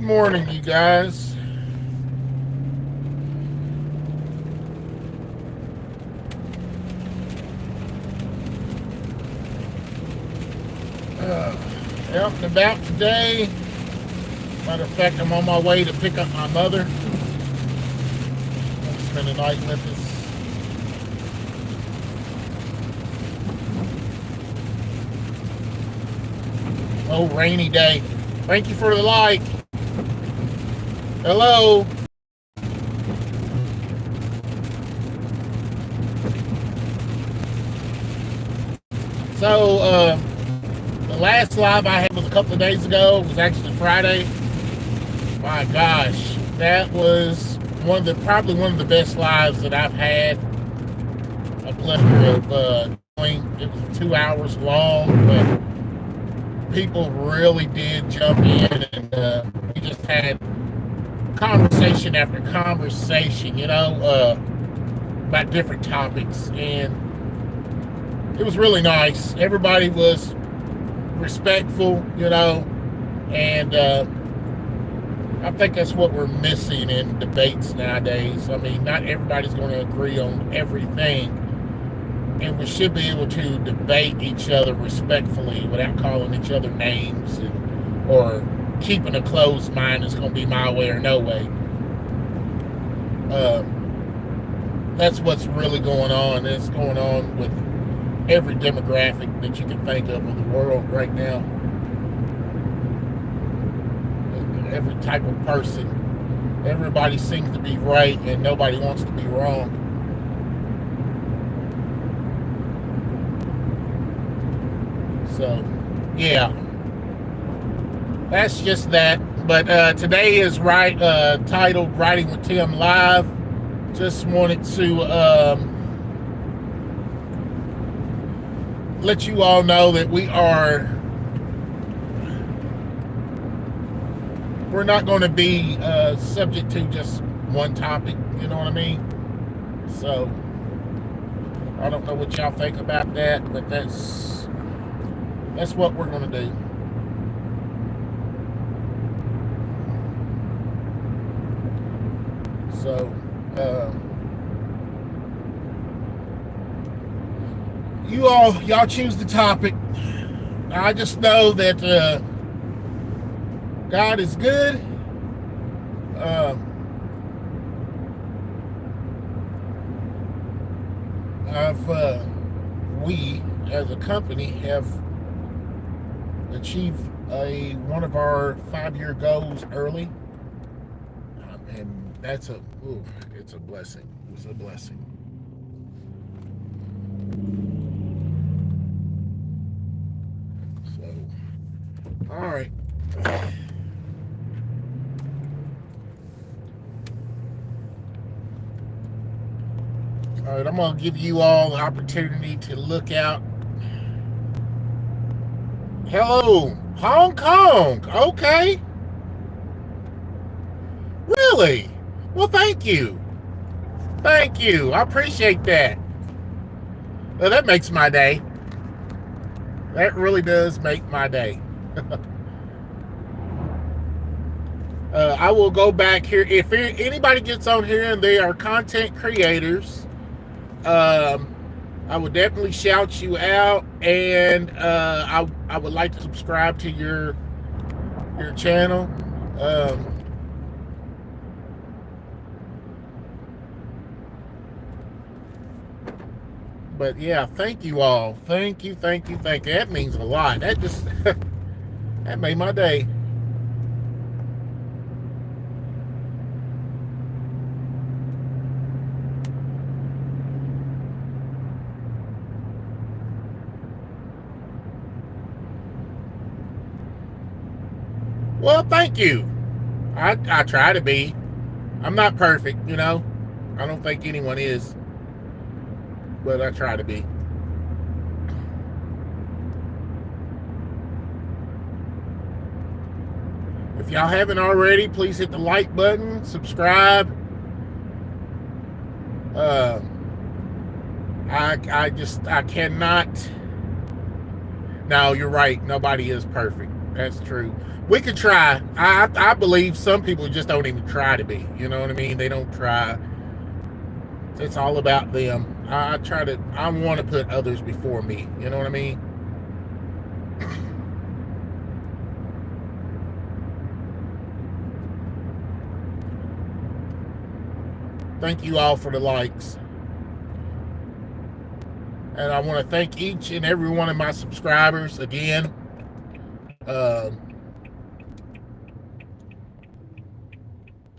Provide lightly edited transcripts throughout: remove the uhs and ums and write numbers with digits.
Good morning, you guys. Out and about today. Matter of fact, I'm on my way to pick up my mother. I'll spend the night with us. Oh, rainy day. Thank you for the like. Hello. So, the last live I had was a couple of days ago. It was actually Friday. My gosh, that was probably one of the best lives that I've had a pleasure of doing. It was 2 hours long, but people really did jump in, and we just had conversation after conversation, about different topics, and it was really nice. Everybody was respectful, and I think that's what we're missing in debates nowadays. I mean, not everybody's going to agree on everything, and we should be able to debate each other respectfully without calling each other names or keeping a closed mind. It's going to be my way or no way. That's what's really going on. It's going on with every demographic that you can think of in the world right now. Every type of person. Everybody seems to be right and nobody wants to be wrong. So, yeah. That's just that. But today is titled Writing with Tim Live. Just wanted to let you all know that we're not going to be subject to just one topic, you know what I mean? So, I don't know what y'all think about that, but that's what we're going to do. So, y'all choose the topic. I just know that God is good. We as a company have achieved one of our 5-year goals early, and it's a blessing. It's a blessing. So, all right. All right, I'm going to give you all the opportunity to look out. Hello, Hong Kong. Okay. Really? Well, thank you. Thank you. I appreciate that. Well, that makes my day. That really does make my day. I will go back here. If anybody gets on here and they are content creators, I would definitely shout you out, and I would like to subscribe to your channel. But yeah, thank you all. Thank you. That means a lot. That just that made my day. Well, thank you. I try to be. I'm not perfect, I don't think anyone is. But I try to be. If y'all haven't already, please hit the like button, subscribe. I cannot. No, you're right. Nobody is perfect. That's true. We could try. I believe some people just don't even try to be. You know what I mean? They don't try. It's all about them. I try to. I want to put others before me. You know what I mean? Thank you all for the likes. And I want to thank each and every one of my subscribers again.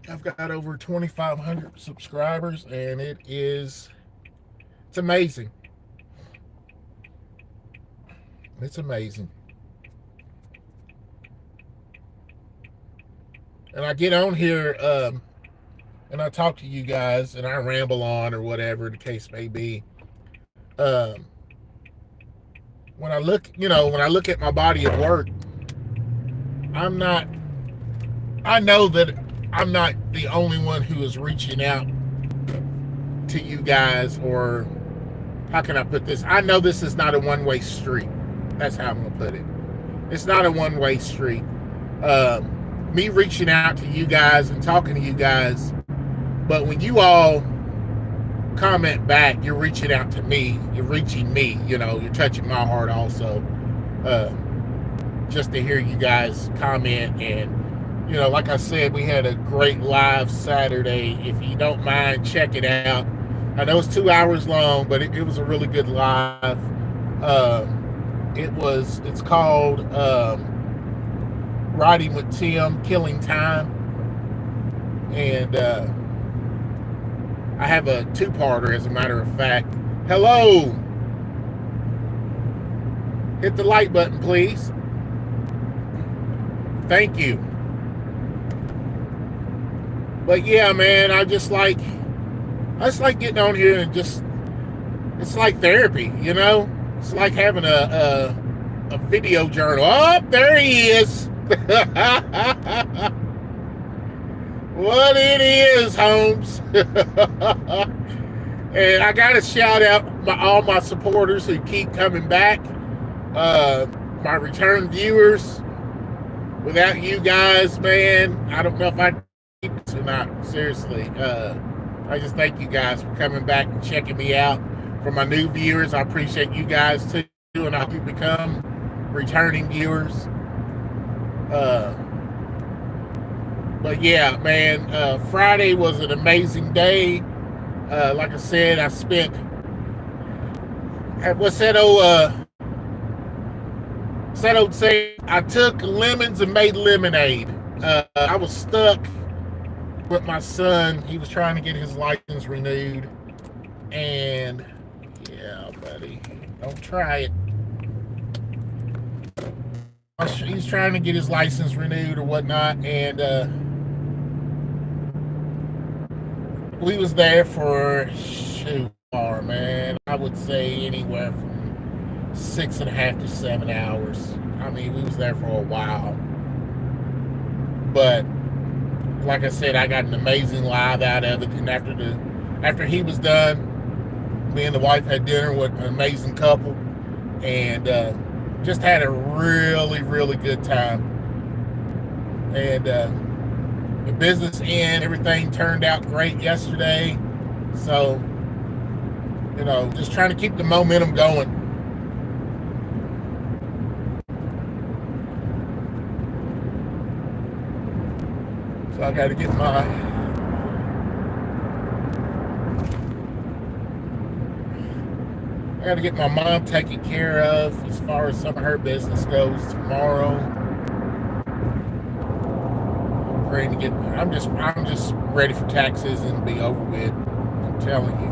I've got over 2,500 subscribers, and it's amazing. It's amazing. And I get on here, and I talk to you guys, and I ramble on or whatever the case may be. When I look at my body of work, I know that I'm not the only one who is reaching out to you guys, or how can I put this? I know this is not a one-way street. That's how I'm going to put it. It's not a one-way street. Me reaching out to you guys and talking to you guys, but when you all comment back, you're reaching out to me. You're reaching me. You're touching my heart also. Just to hear you guys comment, and like I said, we had a great live Saturday. If you don't mind, check it out. I know it's 2 hours long, but it was a really good live. It's called Riding with Tim, Killing Time, and I have a two-parter, as a matter of fact. Hello. Hit the like button, please. Thank you. But yeah, man, I just like getting on here and it's like therapy, It's like having a video journal. Oh, there he is. What it is, Holmes. And I got to shout out all my supporters who keep coming back. My return viewers. Without you guys, man, I don't know if I'd keep this or not. Seriously. I just thank you guys for coming back and checking me out. For my new viewers, I appreciate you guys too, and I hope you become returning viewers. But yeah, man, Friday was an amazing day. Like I said, I spent, what's that old saying? I took lemons and made lemonade. I was stuck with my son. He was trying to get his license renewed. And yeah, buddy, don't try it. He's trying to get his license renewed or whatnot. And we was there for, man, I would say anywhere from 6.5 to 7 hours. I mean, we was there for a while. But like I said, I got an amazing live out of it. And after he was done, me and the wife had dinner with an amazing couple, and just had a really, really good time. And the business end, everything turned out great yesterday. So, just trying to keep the momentum going. So I got to get my mom taken care of as far as some of her business goes tomorrow. I'm just ready for tax season to be over with. I'm telling you.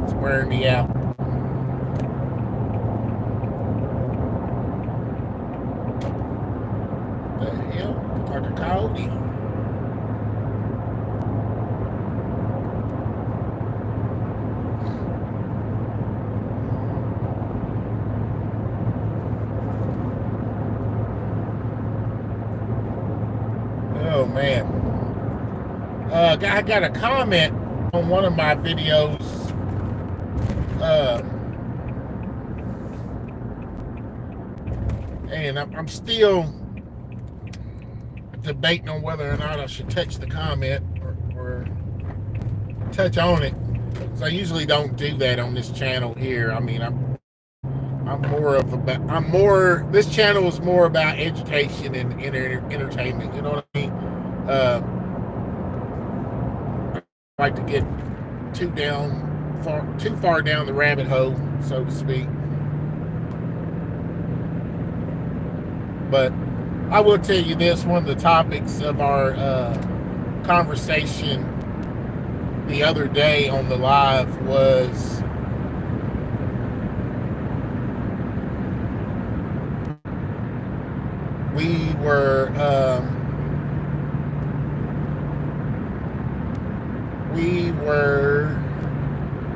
It's wearing me out. The hell? Like a coyote. Oh man. I got a comment on one of my videos. And I'm still debating on whether or not I should touch the comment or touch on it. So I usually don't do that on this channel here. I mean, I'm more. This channel is more about education and entertainment. You know what I mean? I like to get too far down the rabbit hole, so to speak. But I will tell you this: one of the topics of our conversation the other day on the live was we were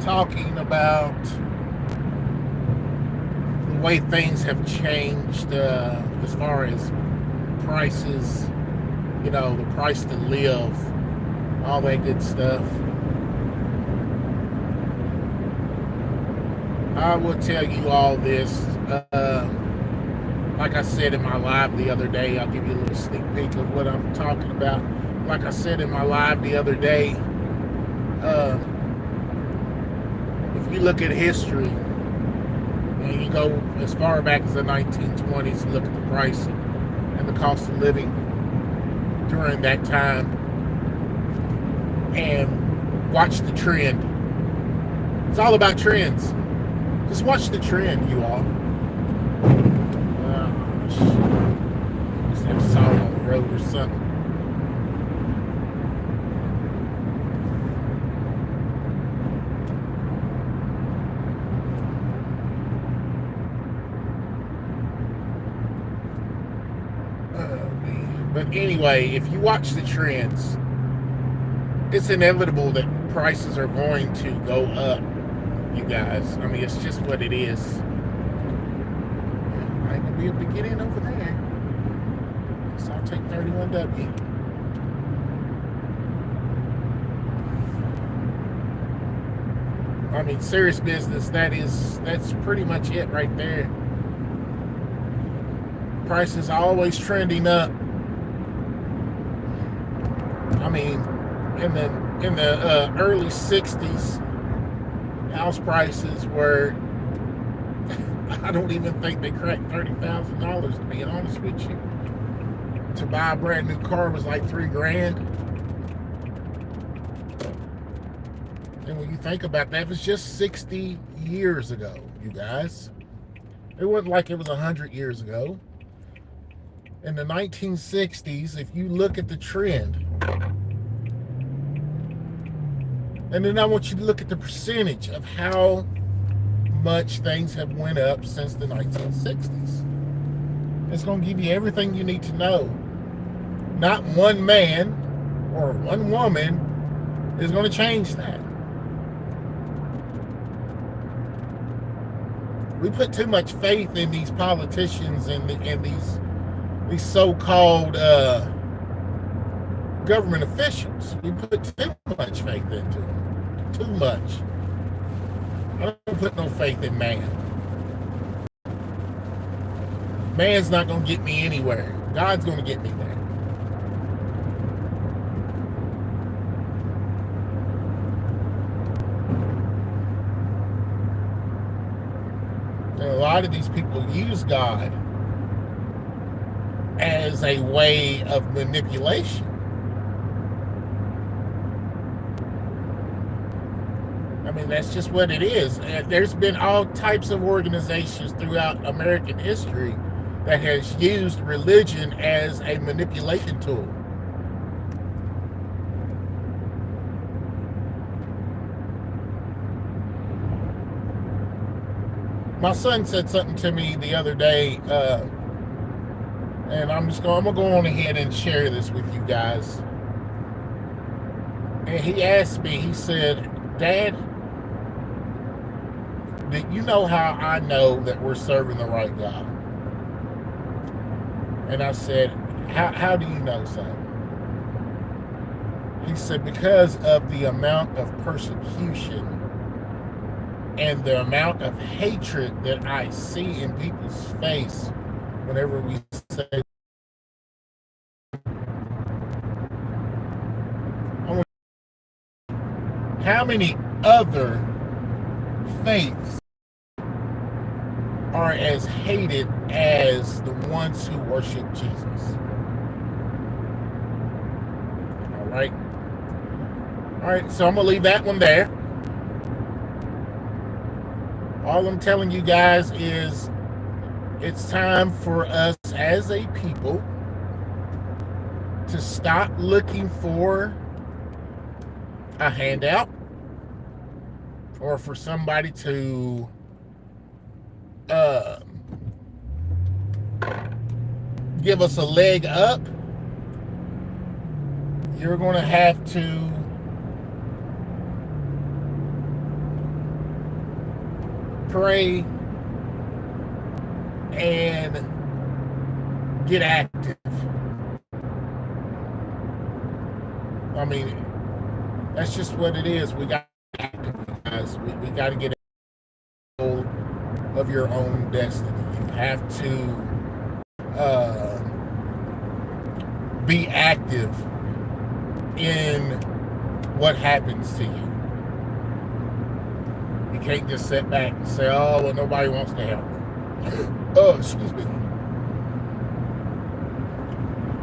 talking about the way things have changed as far as prices, you know, the price to live, all that good stuff. I will tell you all this. Like I said in my live the other day, I'll give you a little sneak peek of what I'm talking about. Like I said in my live the other day, if you look at history and you go as far back as the 1920s and look at the price and the cost of living during that time and watch the trend. It's all about trends. Just watch the trend, you all. Just have a song on the road or something. But anyway, if you watch the trends, it's inevitable that prices are going to go up, you guys. I mean, it's just what it is. I ain't gonna be able to get in over there. So I'll take 31W. I mean, serious business. That's pretty much it right there. Prices are always trending up. I mean, in the early 60s, house prices were, I don't even think they cracked $30,000, to be honest with you. To buy a brand new car was like $3,000. And when you think about that, it was just 60 years ago, you guys. It wasn't like it was 100 years ago. In the 1960s, if you look at the trend, and then I want you to look at the percentage of how much things have went up since the 1960s. It's going to give you everything you need to know. Not one man or one woman is going to change that. We put too much faith in these politicians and these so-called government officials. We put too much faith into them. Too much. I don't put no faith in man. Man's not going to get me anywhere. God's going to get me there. And a lot of these people use God as a way of manipulation. I mean, that's just what it is. There's been all types of organizations throughout American history that has used religion as a manipulation tool. My son said something to me the other day, and I'm gonna go on ahead and share this with you guys. And he asked me, he said, "Dad, do you know how I know that we're serving the right God?" And I said, how do you know, son? He said, because of the amount of persecution and the amount of hatred that I see in people's face whenever we say, how many other faiths are as hated as the ones who worship Jesus? All right. All right, so I'm going to leave that one there. All I'm telling you guys is it's time for us as a people to stop looking for a handout or for somebody to give us a leg up. You're going to have to pray and get active. I mean, that's just what it is. We got to get active, guys. We got to get hold of your own destiny. You have to be active in what happens to you. You can't just sit back and say, oh, well, nobody wants to help me. Oh, excuse me.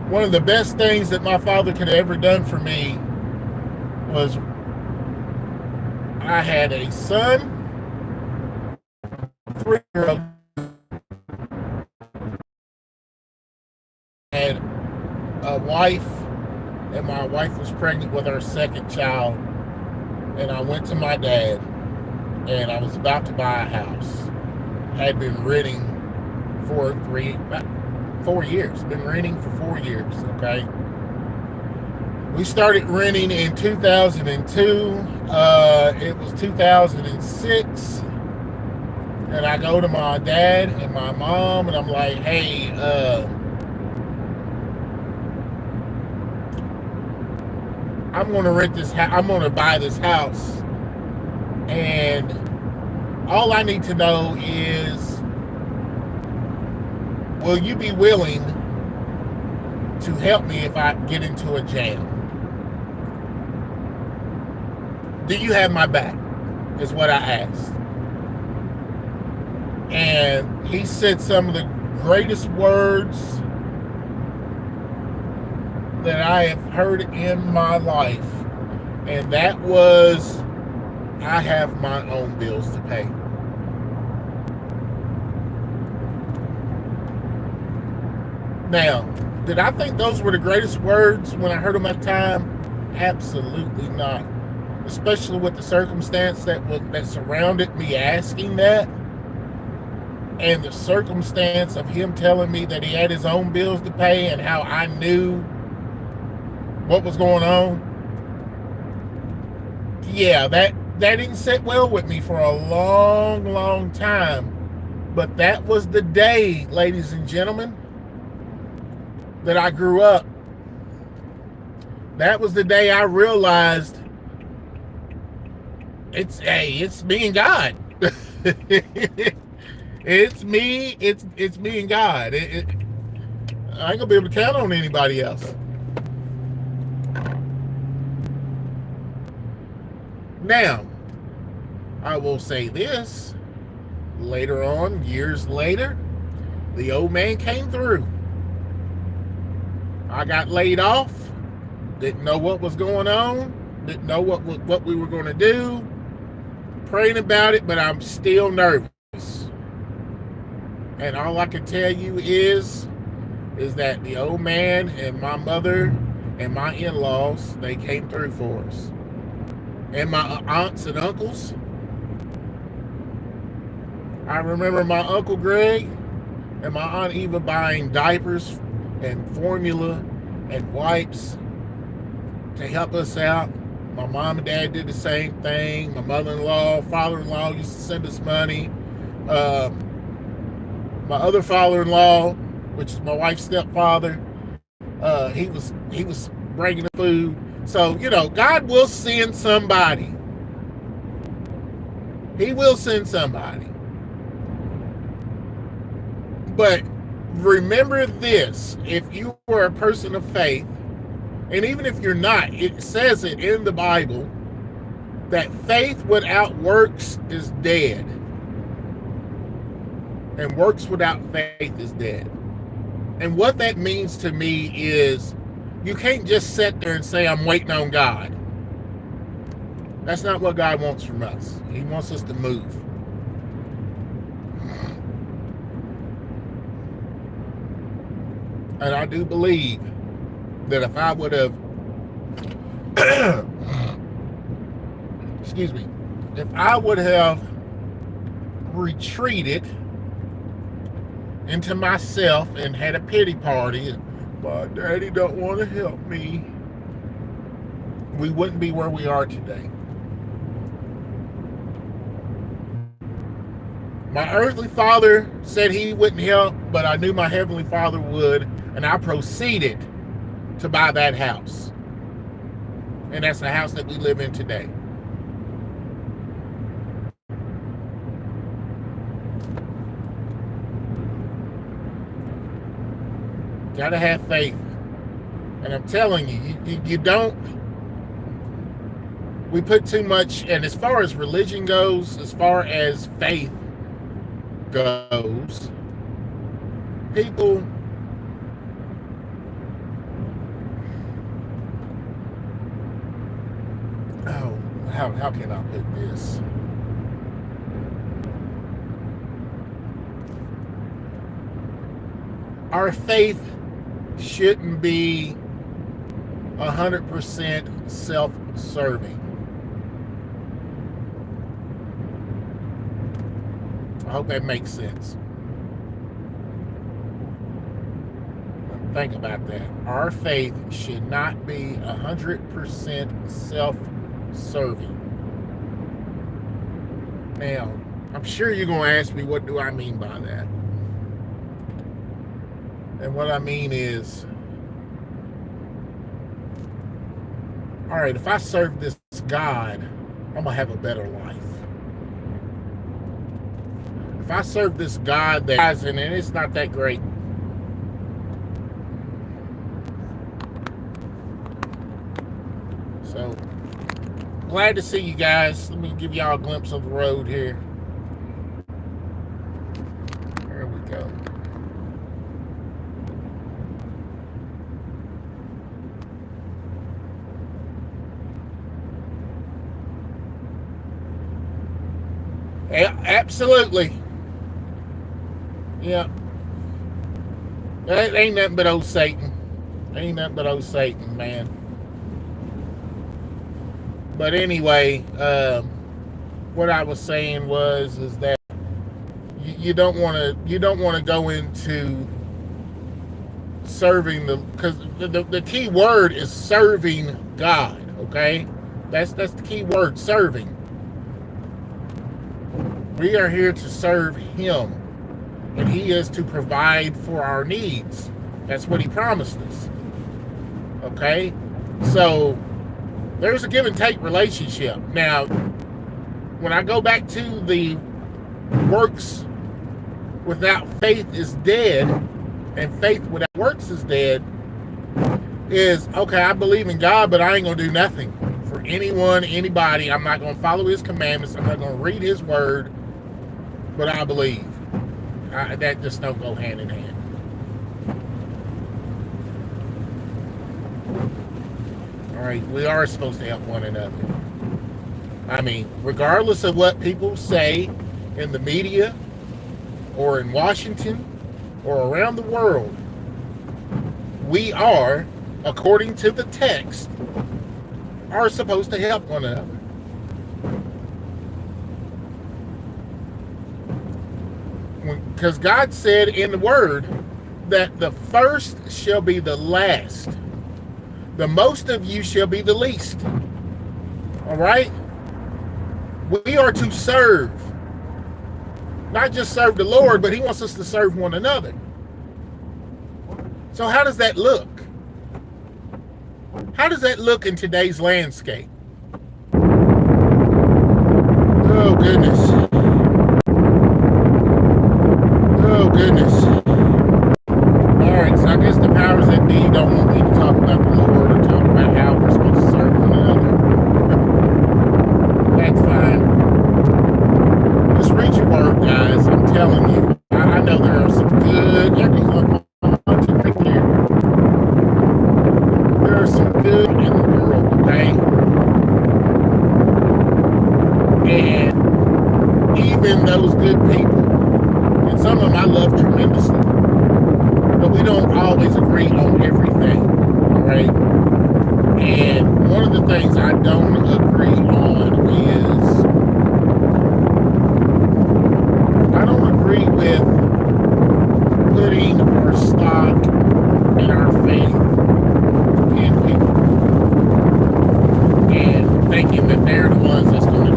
One of the best things that my father could have ever done for me was I had a son, 3-year-old, and a wife, and my wife was pregnant with our second child, and I went to my dad, and I was about to buy a house. Had been renting for 4 years. Been renting for 4 years, okay? We started renting in 2002. It was 2006. And I go to my dad and my mom, and I'm like, hey, I'm going to rent this house. I'm going to buy this house. And all I need to know is, will you be willing to help me if I get into a jam? Do you have my back? Is what I asked. And he said some of the greatest words that I have heard in my life. And that was, I have my own bills to pay. Now, did I think those were the greatest words when I heard them at the time? Absolutely not. Especially with the circumstance that surrounded me asking that, and the circumstance of him telling me that he had his own bills to pay and how I knew what was going on. Yeah, that didn't sit well with me for a long, long time. But that was the day, ladies and gentlemen, that I grew up. That was the day I realized it's me and God. It's me and God. I ain't gonna be able to count on anybody else. Now, I will say this. Later on, years later, the old man came through. I got laid off. Didn't know what was going on. Didn't know what we were going to do. Praying about it, but I'm still nervous. And all I can tell you is that the old man and my mother and my in-laws, they came through for us. And my aunts and uncles. I remember my Uncle Greg and my Aunt Eva buying diapers and formula and wipes to help us out. My mom and dad did the same thing. My mother-in-law, father-in-law used to send us money. My other father-in-law, which is my wife's stepfather, he was bringing the food. So, God will send somebody. He will send somebody. But remember this: if you are a person of faith, and even if you're not, it says it in the Bible that faith without works is dead, and works without faith is dead. And what that means to me is you can't just sit there and say, I'm waiting on God. That's not what God wants from us. He wants us to move. And I do believe that if I would have, excuse me, if I would have retreated into myself and had a pity party, and my daddy don't want to help me, we wouldn't be where we are today. My earthly father said he wouldn't help, but I knew my heavenly father would, and I proceeded to buy that house. And that's the house that we live in today. Gotta have faith. And I'm telling you, you don't. We put too much, and as far as religion goes, as far as faith goes, people how can I put this? Our faith shouldn't be 100% self-serving. I hope that makes sense. Think about that. Our faith should not be 100% self-serving. Now, I'm sure you're going to ask me, what do I mean by that? And what I mean is, all right, if I serve this God, I'm going to have a better life. If I serve this God that, and it's not that great. So, glad to see you guys. Let me give y'all a glimpse of the road here. There we go. Yeah, absolutely. Yeah. That ain't nothing but old Satan. Ain't nothing but old Satan, man. But anyway, what I was saying is that you don't want to go into serving because the key word is serving God. Okay, that's the key word, serving. We are here to serve Him, and He is to provide for our needs. That's what He promised us. Okay, so there's a give and take relationship. Now, when I go back to the works without faith is dead, and faith without works is dead, is, okay, I believe in God, but I ain't going to do nothing for anyone, anybody. I'm not going to follow His commandments. I'm not going to read His word, but I believe. That just don't go hand in hand. All right, we are supposed to help one another. I mean, regardless of what people say in the media or in Washington or around the world, we are, according to the text, are supposed to help one another. Because God said in the Word that the first shall be the last. The most of you shall be the least. All right? We are to serve. Not just serve the Lord, but He wants us to serve one another. So how does that look? How does that look in today's landscape? Oh, goodness. Oh, goodness. And even those good people, and some of them I love tremendously, but we don't always agree on everything, all right? And one of the things I don't agree on is I don't agree with putting our stock and our faith in people and thinking that they're the ones that's going to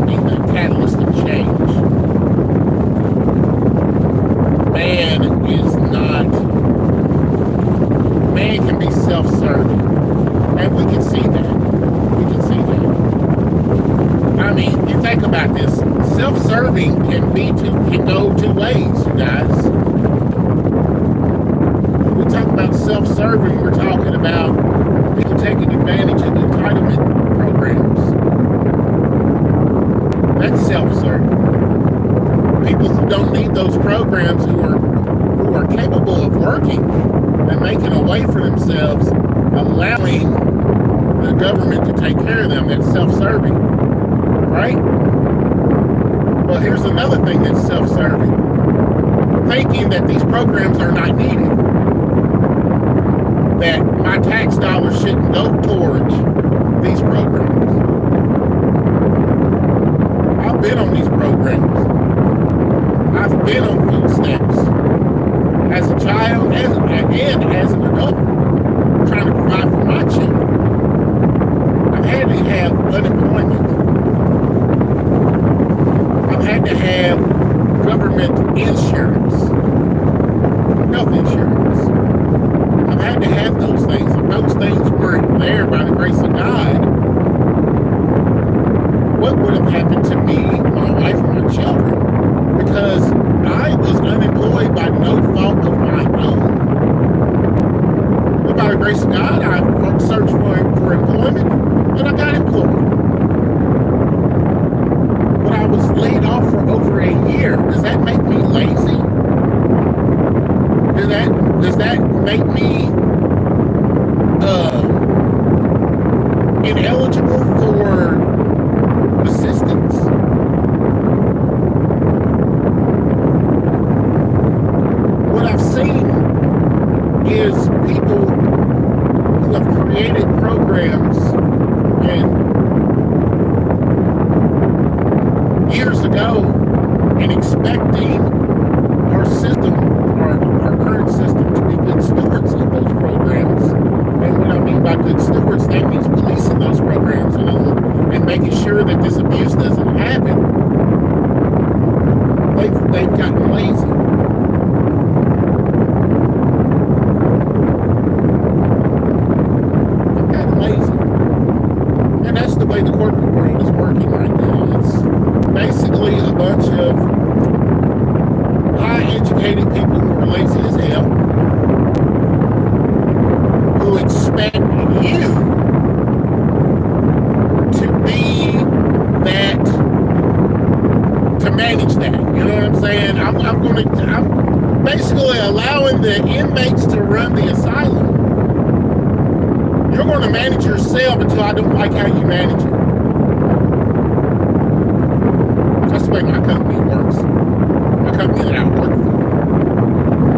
be the catalyst of change. Man can be self-serving, and we can see that. I mean, you think about this. Self-serving can go two ways, you guys. We talk about self-serving, we're talking about people taking advantage of entitlement programs. That's self-serving. People who don't need those programs, who are capable of working and making a way for themselves, allowing the government to take care of them. That's self-serving, right? Well, here's another thing that's self-serving. Thinking that these programs are not needed. That my tax dollars shouldn't go towards these programs. I've been on these programs. I've been on food stamps as a child and as an adult, trying to provide for my children. I've had to have unemployment. I've had to have government insurance, health insurance. I've had to have those things. If those things weren't there by the grace of God, what would have happened to me, my wife, and my children? Because I was unemployed by no fault of my own. But by the grace of God, I searched for employment, and I got employed. But I was laid off for over a year. Does that make me lazy? Does that make me ineligible for assistance? What I've seen is people who have created programs years ago and expecting our system, our current system, to be good stewards of those programs. And what I mean by good stewards, that means policing those programs and making sure that this abuse doesn't happen. They've gotten lazy. And that's the way the corporate world is working right now. It's basically a bunch of high-educated people who are lazy as hell, who expect you to be that, to manage that. You know what I'm saying? I'm basically allowing the inmates to run the asylum. You're going to manage yourself until I don't like how you manage it. That's the way my company works. My company that I work for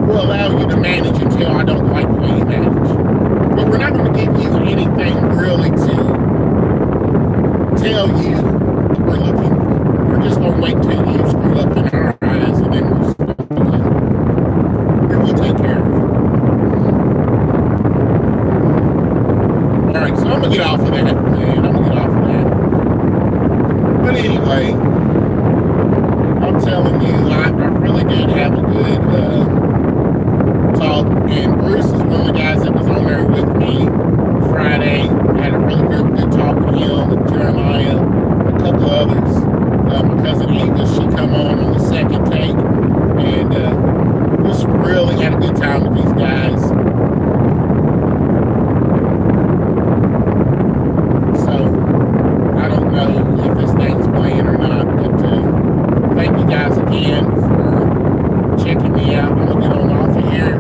will allow you to manage until I don't like the way you manage. But we're not going to give you anything really to tell you what we're looking for. We're just going to wait till you screw up in our eyes, and then we'll do it. And we'll take care of it. Alright, so I'm going to get off of that, man. I'm going to get off of that. But anyway, I'm telling you, I really did have a good talk. And Bruce is one of the guys that was on there with me Friday. Had a really good talk with him, with Jeremiah, a couple others. My cousin Eva, she come on the second take. And just really had a good time with these guys. I don't know if this thing's playing or not, but thank you guys again for checking me out. I'm going to get on off of here.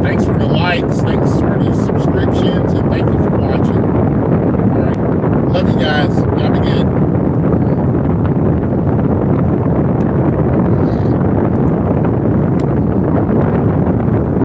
Thanks for the likes, thanks for the subscriptions, and thank you for watching. All right. Love you guys.